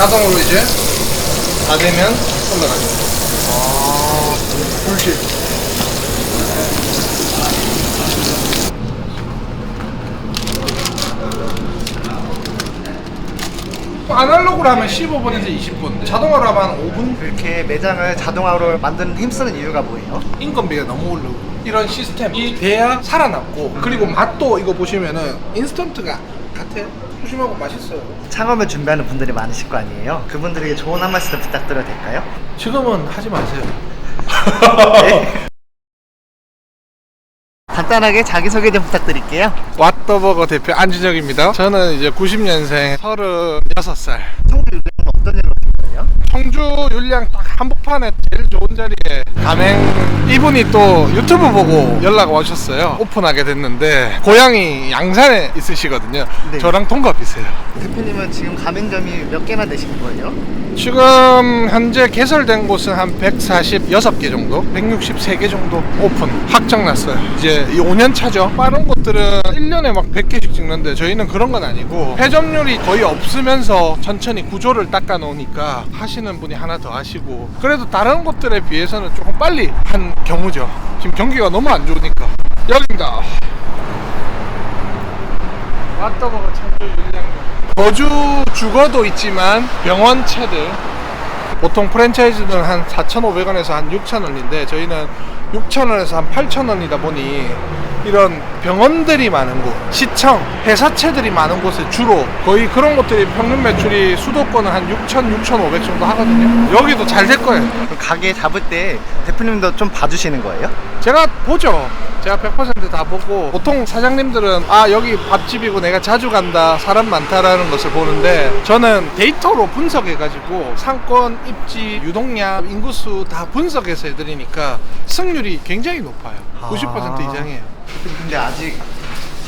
자동으로 이제 다 되면 올라가죠. 불실. 아날로그로 하면 15분에서 20분, 자동화로 하면 5분? 이렇게 매장을 자동화로 만드는 힘쓰는 이유가 뭐예요? 인건비가 너무 오르고 이런 시스템이 돼야 살아남고, 그리고 맛도 이거 보시면은 인스턴트가 같아요. 조심하고 맛있어요. 창업을 준비하는 분들이 많으실 거 아니에요? 그분들에게 조언 한 말씀 부탁드려도 될까요? 지금은 하지 마세요. 네. 간단하게 자기소개 좀 부탁드릴게요. 왓더버거 대표 안준혁입니다. 저는 이제 90년생 36살. 청주 유대는 어떤 일로 오신 거예요? 청주 율량 딱 한복판에 제일 좋은 자리에 가맹, 이분이 또 유튜브 보고 연락 오셨어요. 오픈하게 됐는데 고향이 양산에 있으시거든요. 네. 저랑 동갑이세요. 대표님은 지금 가맹점이 몇 개나 되시는 거예요? 지금 현재 개설된 곳은 한 146개 정도, 163개 정도 오픈 확정 났어요. 이제 5년 차죠. 빠른 곳들은 1년에 막 100개씩 찍는데 저희는 그런 건 아니고 회전율이 거의 없으면서 천천히 구조를 닦아 놓으니까 하시는 분이 하나 더 하시고, 그래도 다른 곳들에 비해서는 조금 빨리 한 경우죠. 지금 경기가 너무 안 좋으니까. 여기입니다. 왓더버거 청주 율량점. 거주 주거도 있지만 병원차들, 보통 프랜차이즈는 한 4,500원에서 한 6,000원인데 저희는 6,000원에서 한 8,000원이다 보니 이런 병원들이 많은 곳, 시청, 회사채들이 많은 곳에 주로 거의 그런 곳들이 평균 매출이 수도권은 한 6,000, 6,500 정도 하거든요. 여기도 잘 될 거예요. 그럼 가게 잡을 때 대표님도 좀 봐주시는 거예요? 제가 보죠. 제가 100% 다 보고, 보통 사장님들은 아 여기 밥집이고 내가 자주 간다, 사람 많다라는 것을 보는데, 저는 데이터로 분석해 가지고 상권, 입지, 유동량, 인구수 다 분석해서 해드리니까 승률이 굉장히 높아요. 90% 이상이에요. 근데 아직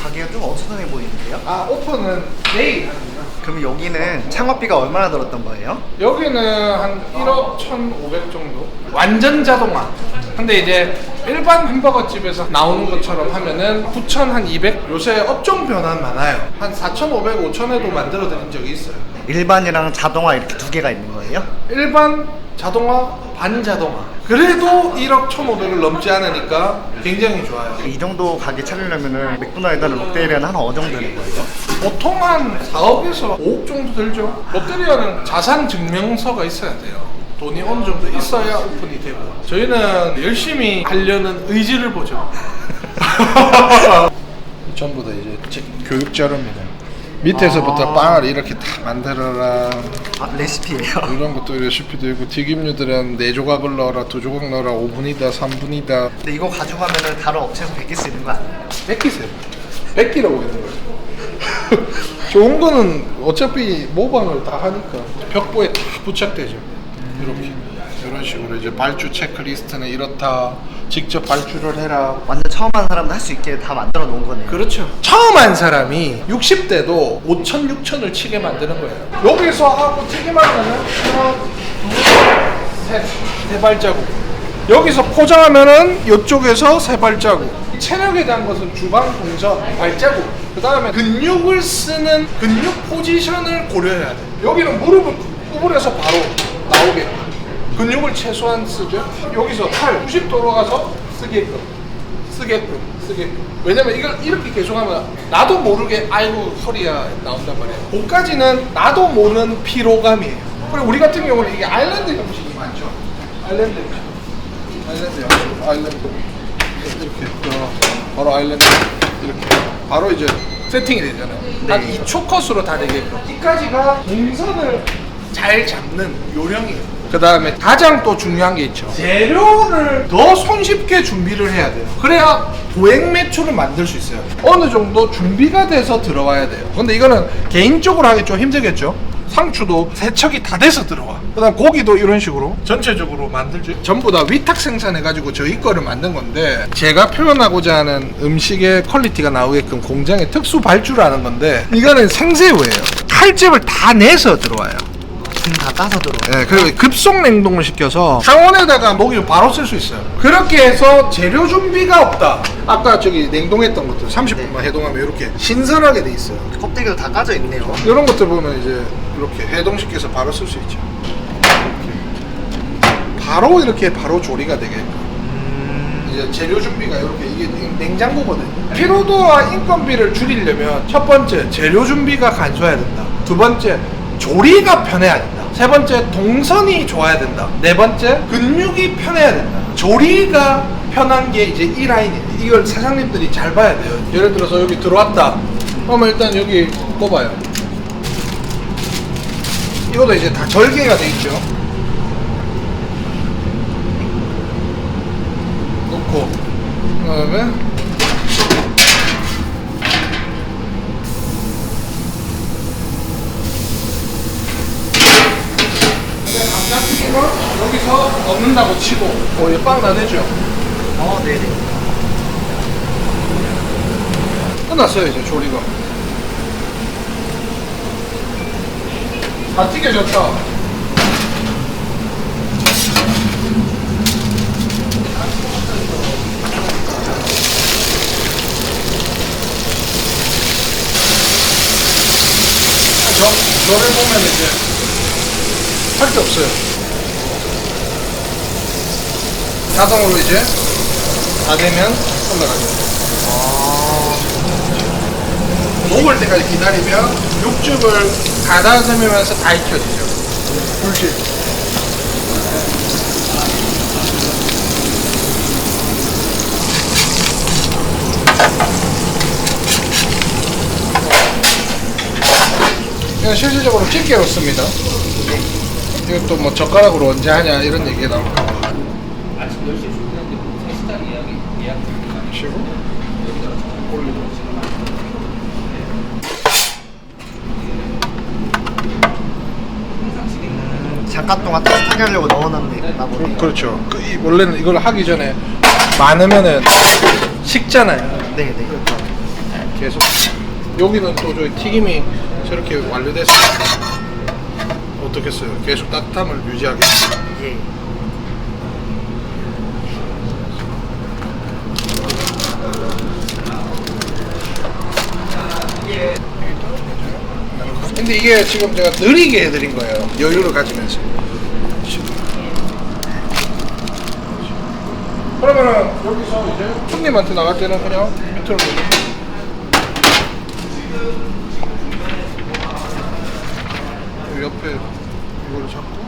가게가 좀 어수선해 보이는데요? 아, 오픈은 내일 합니다. 그럼 여기는 창업비가 얼마나 들었던 거예요? 여기는 한 1억 1,500 정도. 완전 자동화. 근데 이제 일반 햄버거 집에서 나오는 것처럼 하면은 9,200. 요새 업종 변화 많아요. 한 4,500, 5,000에도 만들어 드린 적이 있어요. 일반이랑 자동화 이렇게 두 개가 있는 거예요? 일반 자동화, 반자동화. 그래도 1억 1,500을 넘지 않으니까 굉장히 좋아요. 이 정도 가게 차리려면은 맥도날드나 롯데리아는 한 어느 정도 되는 거예요? 보통 한 4억에서 5억 정도 들죠. 롯데리아는 자산 증명서가 있어야 돼요. 돈이 어느 정도 있어야 오픈이 되고, 저희는 열심히 하려는 의지를 보죠. 전부 다 이제 교육 자료입니다. 밑에서부터 빵을 이렇게 다 만들어라, 아, 레시피예요? 이런 것도 레시피도 있고, 튀김류들은 4조각을 넣어라, 2조각 넣어라, 5분이다, 3분이다. 근데 이거 가져가면은 다른 업체에서 베낄 수 있는 거 아니에요? 뺏기세요. 뺏기라고 있는 거죠. 좋은 거는 어차피 모방을 다 하니까 벽보에 다 부착되죠. 이렇게 이런 식으로 이제 발주 체크리스트는 이렇다, 직접 발주를 해라. 완전 처음 하는 사람도 할 수 있게 다 만들어 놓은 거네요. 그렇죠. 처음 한 사람이 60대도 5천, 6천을 치게 만드는 거예요. 여기서 하고 튀기만 하면 하나, 둘, 세 발자국. 여기서 포장하면은 이쪽에서 3발자국. 체력에 대한 것은 주방 동선, 발자국. 그 다음에 근육을 쓰는 근육 포지션을 고려해야 돼. 여기는 무릎을 구부려서 바로 나오게. 근육을 최소한 쓰죠. 여기서 팔 90도로 가서 쓰게끔. 왜냐면 이걸 이렇게 계속하면 나도 모르게 아이고 허리야 나온단 말이에요. 그까지는 나도 모르는 피로감이에요. 그리고 우리 같은 경우는 이게 아일랜드 형식이 많죠. 아일랜드 이렇게 바로 아일랜드 이렇게 바로 이제 세팅이 되잖아요. 한 2초 컷으로 다 되게끔. 이까지가 동선을 잘 잡는 요령이에요. 그 다음에 가장 또 중요한 게 있죠. 재료를 더 손쉽게 준비를 해야 돼요. 그래야 고액 매출을 만들 수 있어요. 어느 정도 준비가 돼서 들어와야 돼요. 근데 이거는 개인적으로 하기 좀 힘들겠죠. 상추도 세척이 다 돼서 들어와. 그 다음 고기도 이런 식으로 전체적으로 만들죠. 전부 다 위탁 생산해가지고 저희 거를 만든 건데, 제가 표현하고자 하는 음식의 퀄리티가 나오게끔 공장에 특수 발주를 하는 건데, 이거는 생새우예요. 칼집을 다 내서 들어와요. 다 따서 들어. 네, 그리고 급속 냉동을 시켜서 상온에다가 먹이를 바로 쓸 수 있어요. 그렇게 해서 재료 준비가 없다. 아까 저기 냉동했던 것들 30분만 해동하면 이렇게 신선하게 돼 있어요. 껍데기도 다 까져 있네요. 이런 것들 보면 이제 이렇게 해동시켜서 바로 쓸 수 있죠. 바로 이렇게 바로 조리가 되게끔. 이제 재료 준비가 이렇게 이게 냉장고거든요. 피로도와 인건비를 줄이려면 첫 번째 재료 준비가 간소해야 된다. 두 번째 조리가 편해야 된다. 세 번째 동선이 좋아야 된다. 네 번째 근육이 편해야 된다. 조리가 편한 게 이제 이 라인이에요. 이걸 사장님들이 잘 봐야 돼요. 예를 들어서 여기 들어왔다. 그러면 일단 여기 꼽아요. 이것도 이제 다 절개가 돼 있죠. 놓고 그다음에 감자튀김을 여기서 넣는다고 치고 이게 빵 나대죠. 네네. 끝났어요 이제 조리가. 다 튀겨졌죠. 저를 보면 이제 할 게 없어요. 자동으로 이제 다 되면 올라가죠. 녹을 때까지 기다리면 육즙을 가다듬으면서 다 익혀지죠. 불질. 이건 실질적으로 집게로 씁니다. 이것도 뭐 젓가락으로 언제 하냐 이런 얘기가 나올까 봐. 아침 10시에 출근했는데 3시간 예약 치고 올리고. 잠깐 동안 따뜻하게 하려고 넣어놨나 보네요. 그렇죠. 원래는 이걸 하기 전에 많으면은 식잖아요. 네네. 계속. 여기는 또 저희 튀김이 저렇게 완료됐어요. 어떻겠어요? 계속 따뜻함을 유지하겠습니다. 예. 근데 이게 지금 제가 느리게 해드린 거예요. 여유를 가지면서. 그러면은 여기서 이제 손님한테 나갈 때는 그냥 밑으로 내리고. 옆에 이걸 잡고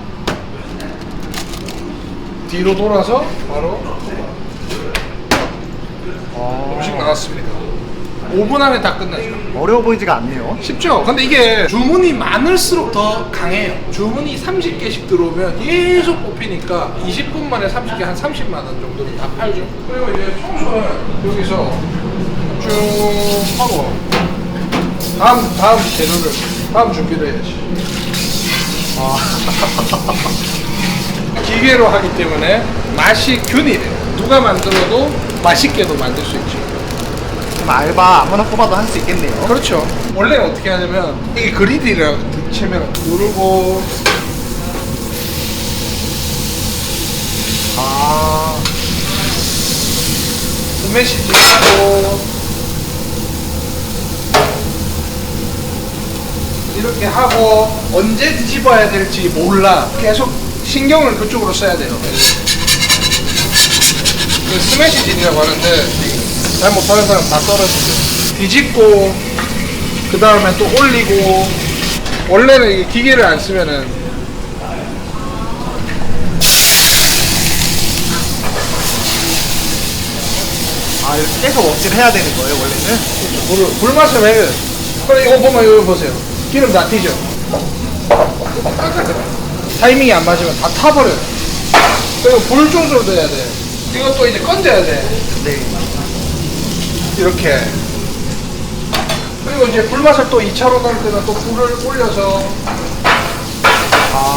뒤로 돌아서 바로 음식 나왔습니다. 5분 안에 다 끝나죠. 어려워 보이지가 않네요. 쉽죠? 근데 이게 주문이 많을수록 더 강해요. 주문이 30개씩 들어오면 계속 뽑히니까 20분 만에 30개 한 30만 원 정도는 다 팔죠. 그리고 이제 청소는 여기서 쭉 하고 다음 재료를 다음 준비를 해야지. 기계로 하기 때문에 맛이 균일해요. 누가 만들어도 맛있게도 만들 수 있죠. 그럼 알바 아무나 뽑아도 할 수 있겠네요. 그렇죠. 원래는 어떻게 하냐면 이게 그리드라고 치면 누르고 스매시 찍고 이렇게 하고 언제 뒤집어야 될지 몰라. 계속 신경을 그쪽으로 써야 돼요. 스매시진이라고 하는데 잘못하는 사람 다 떨어지죠. 뒤집고 그 다음에 또 올리고. 원래는 이게 기계를 안 쓰면은 이렇게 계속 억지를 해야 되는 거예요, 원래는? 불맛을 매요. 그래 이거 보면 이거 보세요. 기름 다 튀죠. 타이밍이 안 맞으면 다 타버려요. 그리고 불 조절도 해야 돼. 이것도 이제 건져야 돼. 네. 이렇게. 그리고 이제 불맛을 또 2차로 갈 때는 또 불을 올려서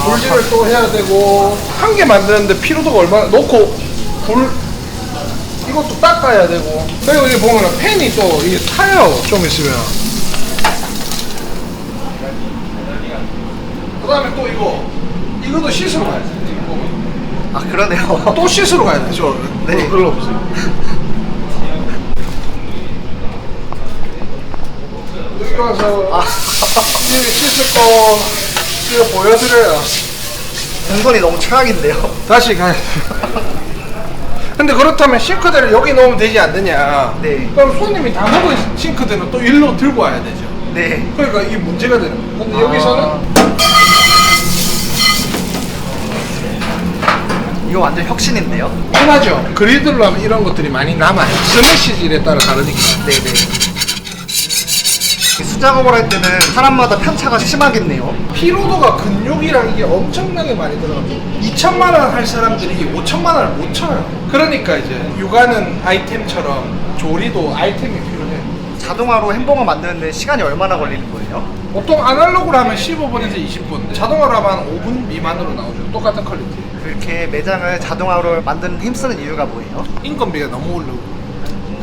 불질을 또 해야 되고. 한 개 만드는데 피로도가 얼마나 놓고 불 이것도 닦아야 되고. 그리고 이제 보면은 팬이 또 이게 타요. 좀 있으면. 그다음에 또 이것도 씻으러 가야 돼. 아 그러네요. 또 씻으러 가야 돼. 저 네. 별로 없어요. 여기 와서 손님이 씻을 거 이거 보여드려요. 동선이 너무 최악인데요. 다시 가야 돼. 근데 그렇다면 싱크대를 여기 넣으면 되지 않느냐? 네. 그럼 손님이 다 먹은 싱크대는 또 일로 들고 와야 되죠. 네. 그러니까 이게 문제가 되는 거예요. 근데 여기서는 이거 완전 혁신인데요. 편하죠. 그리들로 하면 이런 것들이 많이 남아요. 스매시질에 따라 다르니까. 네네. 수작업을 할 때는 사람마다 편차가 심하겠네요. 피로도가 근육이랑 이게 엄청나게 많이 들어가죠. 2천만 원 할 사람들이 5천만 원을 못 쳐요. 그러니까 이제 육아는 아이템처럼 조리도 아이템이 필요해. 자동화로 햄버거 만드는데 시간이 얼마나 걸리는 거예요? 보통 아날로그로 하면 15분에서 20분, 자동화로 하면 5분 미만으로 나오죠. 똑같은 퀄리티. 그렇게 매장을 자동화로 만드는 힘쓰는 이유가 뭐예요? 인건비가 너무 오르고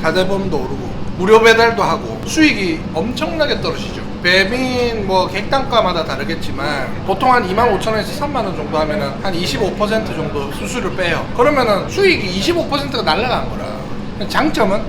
가대범도 오르고 무료 배달도 하고 수익이 엄청나게 떨어지죠. 배민 뭐 객단가마다 다르겠지만 보통 한 25,000원에서 30,000원 정도 하면은 한 25% 정도 수수료를 빼요. 그러면은 수익이 25%가 날아간 거라. 장점은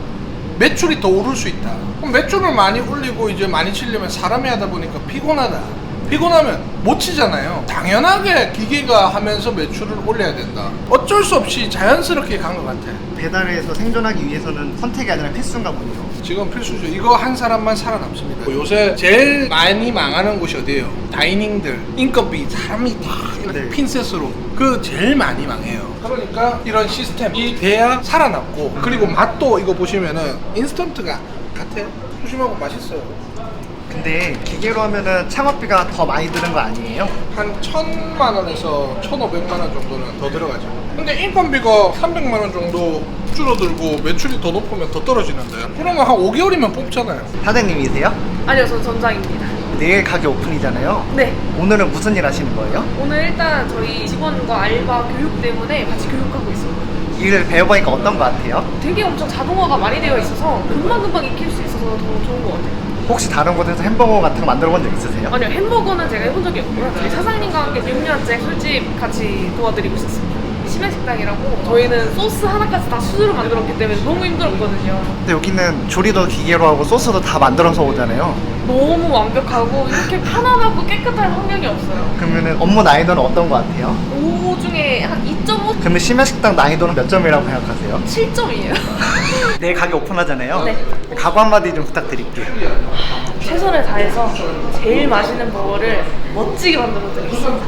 매출이 더 오를 수 있다. 그럼 매출을 많이 올리고 이제 많이 치려면 사람이 하다 보니까 피곤하다. 피곤하면 못 치잖아요. 당연하게 기계가 하면서 매출을 올려야 된다. 어쩔 수 없이 자연스럽게 간 것 같아. 배달에서 생존하기 위해서는 선택이 아니라 필수인가 보네요. 지금 필수죠. 이거 한 사람만 살아남습니다. 요새 제일 많이 망하는 곳이 어디예요? 다이닝들, 인건비, 사람이 다 이렇게 네. 핀셋으로 그 제일 많이 망해요. 그러니까 이런 시스템이 돼야 살아남고, 그리고 맛도 이거 보시면은 인스턴트가 같아요. 소심하고 맛있어요. 근데 기계로 하면은 창업비가 더 많이 드는 거 아니에요? 한 1,000만 원에서 1,500만 원 정도는 더 들어가죠. 근데 인건비가 300만 원 정도 줄어들고 매출이 더 높으면 더 떨어지는데요. 그러면 한 5개월이면 뽑잖아요. 사장님이세요? 아니요, 전 전장입니다. 내일 가게 오픈이잖아요. 네. 오늘은 무슨 일 하시는 거예요? 오늘 일단 저희 직원과 알바 교육 때문에 같이 교육하고 있어요. 일을 배워보니까 어떤 거 같아요? 되게 엄청 자동화가 많이 되어 있어서 금방금방 익힐 수 있어서 더 좋은 것 같아요. 혹시 다른 곳에서 햄버거 같은 거 만들어 본 적 있으세요? 아니요, 햄버거는 제가 해본 적이 없고요. 저희 사장님과 함께 6년째 술집 같이 도와드리고 있었습니다. 심야식당이라고 저희는 소스 하나까지 다 수저로 만들었기 때문에 너무 힘들었거든요. 근데 여기는 조리도 기계로 하고 소스도 다 만들어서 오잖아요. 너무 완벽하고 이렇게 편안하고 깨끗한 환경이 없어요. 그러면은 업무 난이도는 어떤 거 같아요? 5 중에 한 2.5, 그러면 심야식당 난이도는 몇 점이라고 생각하세요? 7점이에요. 내일 가게 오픈하잖아요. 네. 각오 한마디 좀 부탁드릴게요. 최선을 다해서 제일 맛있는 버거를 멋지게 만들어 드리겠습니다.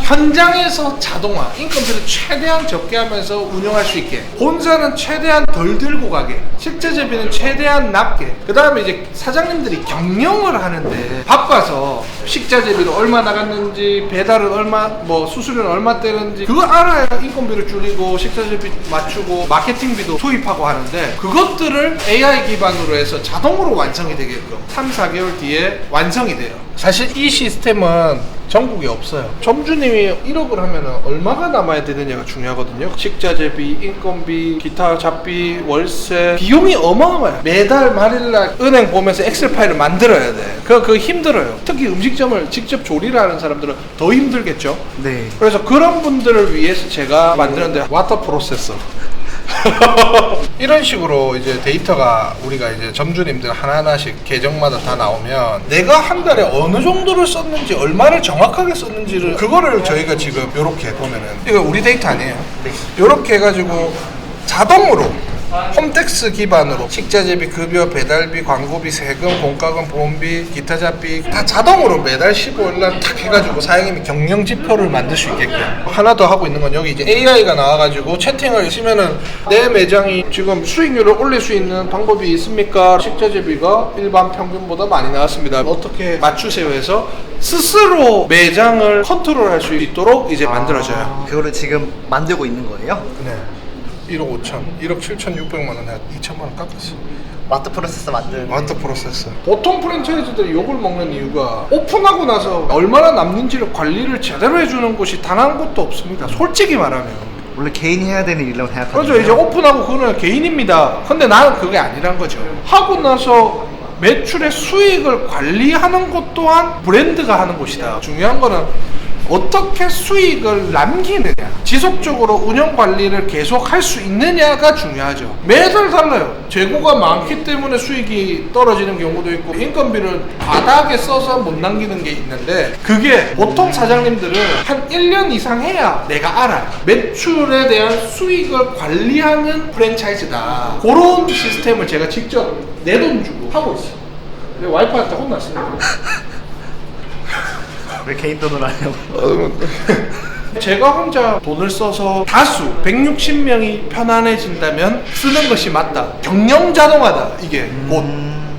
현장에서 자동화, 인건비를 최대한 적게 하면서 운영할 수 있게, 본사는 최대한 덜 들고 가게, 식재 재비는 최대한 낮게. 그 다음에 이제 사장님들이 경영을 하는데 바빠서 식자 재비로 얼마 나갔는지, 배달은 얼마, 뭐 수수료는 얼마 떼는지 그거 알아야 인건비를 줄이고 식자 재비 맞추고 마케팅비도 투입하고 하는데, 그것들을 AI 기반으로 해서 자동으로 완성이 되게끔 3-4개월 뒤에 완성이 돼요. 사실 이 시스템은 전국에 없어요. 점주님이 1억을 하면 얼마가 남아야 되느냐가 중요하거든요. 식자재비, 인건비, 기타 잡비, 월세 비용이 어마어마해요. 매달 말일날 은행 보면서 엑셀 파일을 만들어야 돼. 그거 힘들어요. 특히 음식점을 직접 조리를 하는 사람들은 더 힘들겠죠. 네. 그래서 그런 분들을 위해서 제가 만드는데 와터 프로세서 이런 식으로 이제 데이터가 우리가 이제 점주님들 하나하나씩 계정마다 다 나오면 내가 한 달에 어느 정도를 썼는지 얼마를 정확하게 썼는지를 그거를 저희가 지금 요렇게 보면은 이거 우리 데이터 아니에요. 요렇게 해가지고 자동으로 홈택스 기반으로 식자재비, 급여, 배달비, 광고비, 세금, 공과금, 보험비, 기타 잡비 다 자동으로 매달 15일날 탁 해가지고 사장님이 경영 지표를 만들 수 있게끔. 하나 더 하고 있는 건 여기 이제 AI가 나와가지고 채팅을 치면은 내 매장이 지금 수익률을 올릴 수 있는 방법이 있습니까? 식자재비가 일반 평균보다 많이 나왔습니다. 어떻게 맞추세요 해서 스스로 매장을 컨트롤할 수 있도록 이제 만들어져요. 그거를 지금 만들고 있는 거예요? 네. 1억 5천, 1억 7,600만 원 내가 2천만 원 깎았어. 와트 프로세서 만드는. 와터 프로세스. 보통 프랜차이즈들이 욕을 먹는 이유가 오픈하고 나서 얼마나 남는지를 관리를 제대로 해주는 곳이 단 한 곳도 없습니다. 솔직히 말하면. 원래 개인이 해야 되는 일이라고 생각하거든요. 그렇죠. 이제 오픈하고 그거는 개인입니다. 근데 나는 그게 아니란 거죠. 하고 나서 매출의 수익을 관리하는 것 또한 브랜드가 하는 곳이다. 중요한 거는 어떻게 수익을 남기느냐, 지속적으로 운영 관리를 계속 할 수 있느냐가 중요하죠. 매달 달라요. 재고가 많기 때문에 수익이 떨어지는 경우도 있고, 인건비를 바닥에 써서 못 남기는 게 있는데, 그게 보통 사장님들은 한 1년 이상 해야 내가 알아요. 매출에 대한 수익을 관리하는 프랜차이즈다. 그런 시스템을 제가 직접 내 돈 주고 하고 있어요. 근데 와이프한테 혼났습니다. 왜 개인 돈으로 하냐고. 제가 혼자 돈을 써서 다수 160명이 편안해진다면 쓰는 것이 맞다. 경영 자동화다. 이게 곧.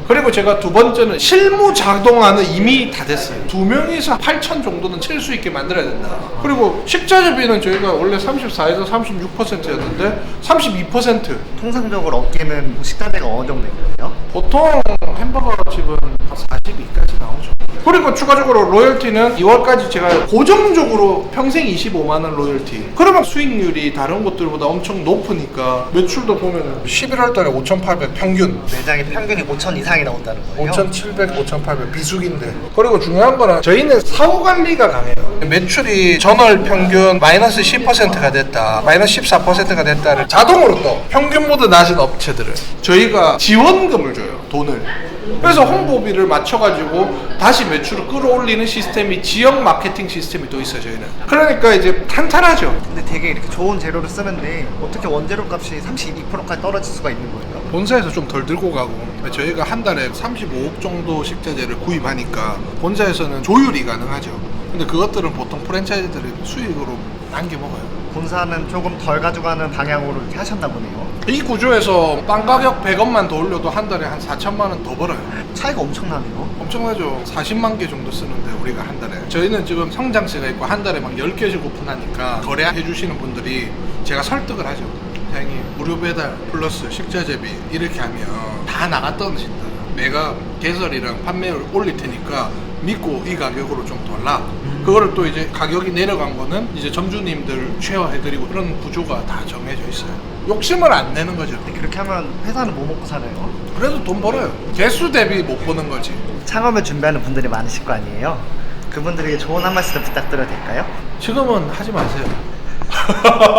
그리고 제가 두 번째는 실무 자동화는 이미 다 됐어요. 2명이서 8천 정도는 칠 수 있게 만들어야 된다. 그리고 식자재비는 저희가 원래 34에서 36%였는데 32%. 통상적으로 업계는 식자재가 어느 정도 되나요? 보통 햄버거 집은 한 42까지 나오죠. 그리고 추가적으로 로열티는 2월까지 제가 고정적으로 평생 25만 원 로열티. 그러면 수익률이 다른 곳들보다 엄청 높으니까 매출도 보면 11월 달에 5,800 평균. 매장의 평균이 5천 이상이 나온다는 거예요? 5,700, 5,800 비수기인데. 그리고 중요한 거는 저희는 사후 관리가 강해요. 매출이 전월 평균 마이너스 10%가 됐다, 마이너스 14%가 됐다를 자동으로 또 평균보다 낮은 업체들은 저희가 지원금을 줘요. 돈을. 그래서 홍보비를 맞춰가지고 다시 매출을 끌어올리는 시스템이 지역 마케팅 시스템이 또 있어요. 저희는. 그러니까 이제 탄탄하죠. 근데 되게 이렇게 좋은 재료를 쓰는데 어떻게 원재료 값이 32%까지 떨어질 수가 있는 거예요? 본사에서 좀 덜 들고 가고, 저희가 한 달에 35억 정도 식자재를 구입하니까 본사에서는 조율이 가능하죠. 근데 그것들은 보통 프랜차이즈들이 수익으로 남겨 먹어요. 본사는 조금 덜 가져가는 방향으로 이렇게 하셨나 보네요. 이 구조에서 빵 가격 100원만 더 올려도 한 달에 한 4천만 원 더 벌어요. 차이가 엄청나네요. 엄청나죠. 40만 개 정도 쓰는데 우리가 한 달에. 저희는 지금 성장세가 있고 한 달에 막 10개씩 오픈하니까 거래해 주시는 분들이 제가 설득을 하죠. 사장님 무료 배달 플러스 식자재비 이렇게 하면 다 나가 떨어진다. 내가 개설이랑 판매를 올릴 테니까 믿고 이 가격으로 좀 달라. 그거를 또 이제 가격이 내려간 거는 이제 점주님들 쉐어해드리고 그런 구조가 다 정해져 있어요. 욕심을 안 내는 거죠. 근데 그렇게 하면 회사는 뭐 먹고 살아요? 그래도 돈 벌어요. 개수 대비 못 버는 거지. 창업을 준비하는 분들이 많으실 거 아니에요? 그분들에게 조언 한 말씀 부탁드려도 될까요? 지금은 하지 마세요.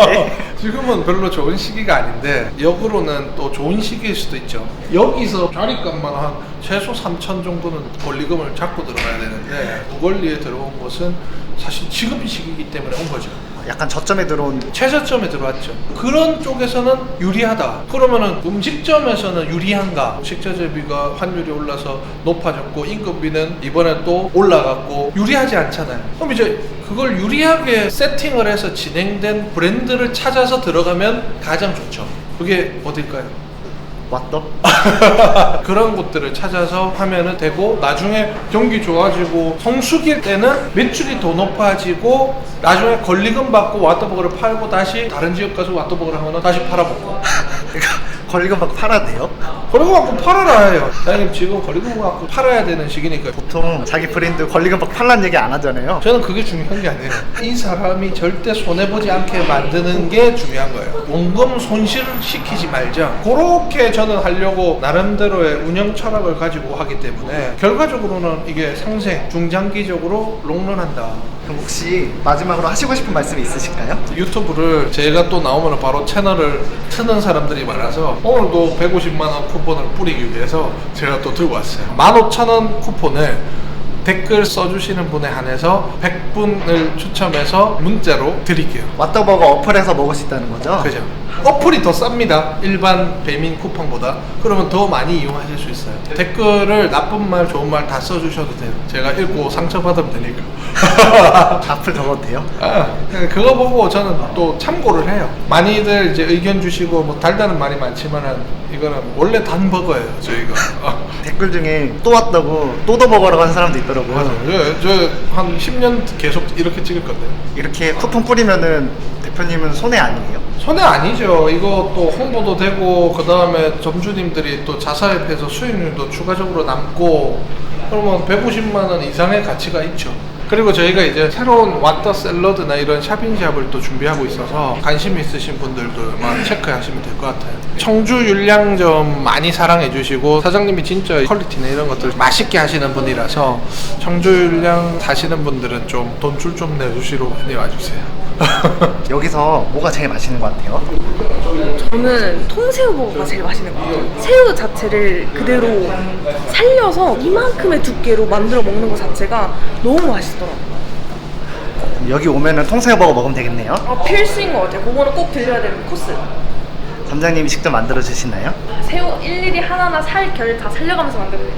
네? 지금은 별로 좋은 시기가 아닌데 역으로는 또 좋은 시기일 수도 있죠. 여기서 자리값만 한 최소 3천 정도는 권리금을 잡고 들어가야 되는데 무권리에 들어온 것은 사실 지금 시기이기 때문에 온 거죠. 약간 저점에 들어온. 최저점에 들어왔죠. 그런 쪽에서는 유리하다. 그러면은 음식점에서는 유리한가? 식자재비가 환율이 올라서 높아졌고 임금비는 이번에 또 올라갔고 유리하지 않잖아요. 그럼 이제 그걸 유리하게 세팅을 해서 진행된 브랜드를 찾아서 들어가면 가장 좋죠. 그게 어딜까요? 왓더? 그런 곳들을 찾아서 하면은 되고, 나중에 경기 좋아지고 성수기일 때는 매출이 더 높아지고 나중에 권리금 받고 왓더버거를 팔고 다시 다른 지역 가서 왓더버거를 하면 다시 팔아먹고. 권리금 받고 팔아도 돼요? 권리금 받고 팔아라 해요. 사장님 지금 권리금 받고 팔아야 되는 시기니까. 보통 자기 브랜드 권리금 받고 팔라는 얘기 안 하잖아요. 저는 그게 중요한 게 아니에요. 이 사람이 절대 손해보지 않게 만드는 게 중요한 거예요. 원금 손실을 시키지 말자. 그렇게 저는 하려고 나름대로의 운영 철학을 가지고 하기 때문에 결과적으로는 이게 상생, 중장기적으로 롱런한다. 그럼 혹시 마지막으로 하시고 싶은 말씀이 있으실까요? 유튜브를 제가 또 나오면 바로 채널을 트는 사람들이 많아서 오늘도 150만 원 쿠폰을 뿌리기 위해서 제가 또 들고 왔어요. 15,000원 쿠폰을 댓글 써주시는 분에 한해서 100분을 추첨해서 문자로 드릴게요. 왓더버거 어플에서 먹을 수 있다는 거죠? 그죠? 어플이 더 쌉니다. 일반 배민 쿠팡보다. 그러면 더 많이 이용하실 수 있어요. 댓글을 나쁜 말 좋은 말 다 써주셔도 돼요. 제가 읽고 상처받으면 되니까. 악플 적어도 돼요? 그거 보고 저는 또 참고를 해요. 많이들 이제 의견 주시고 뭐 달다는 말이 많지만은 이거는 원래 단 버거예요. 저희가. 댓글 중에 또 왔다고 또더 먹으라고 하는 사람도 있더라고요. 맞아요. 저 한 10년 계속 이렇게 찍을 건데. 이렇게 쿠폰 뿌리면은 대표님은 손해 아니에요? 손해 아니죠. 이거 또 홍보도 되고 그 다음에 점주님들이 또 자사협에서 수익률도 추가적으로 남고 그러면 150만 원 이상의 가치가 있죠. 그리고 저희가 이제 새로운 왓더 샐러드나 이런 샤빙샵을 또 준비하고 있어서 관심 있으신 분들도 만 체크하시면 될 것 같아요. 청주 율량점 많이 사랑해 주시고 사장님이 진짜 퀄리티나 이런 것들 맛있게 하시는 분이라서 청주 율량 사시는 분들은 좀 돈줄 좀 내주시러 많이 와주세요. 여기서 뭐가 제일 맛있는 것 같아요? 저는 통새우버거가 제일 맛있는 것 같아요. 새우 자체를 그대로 살려서 이만큼의 두께로 만들어 먹는 것 자체가 너무 맛있더라고요. 여기 오면은 통새우버거 먹으면 되겠네요. 필수인 것 같아요. 그거는 꼭 들려야 되는 코스. 점장님이 직접 만들어 주시나요? 새우 일일이 하나하나 살 결 다 살려가면서 만들어요.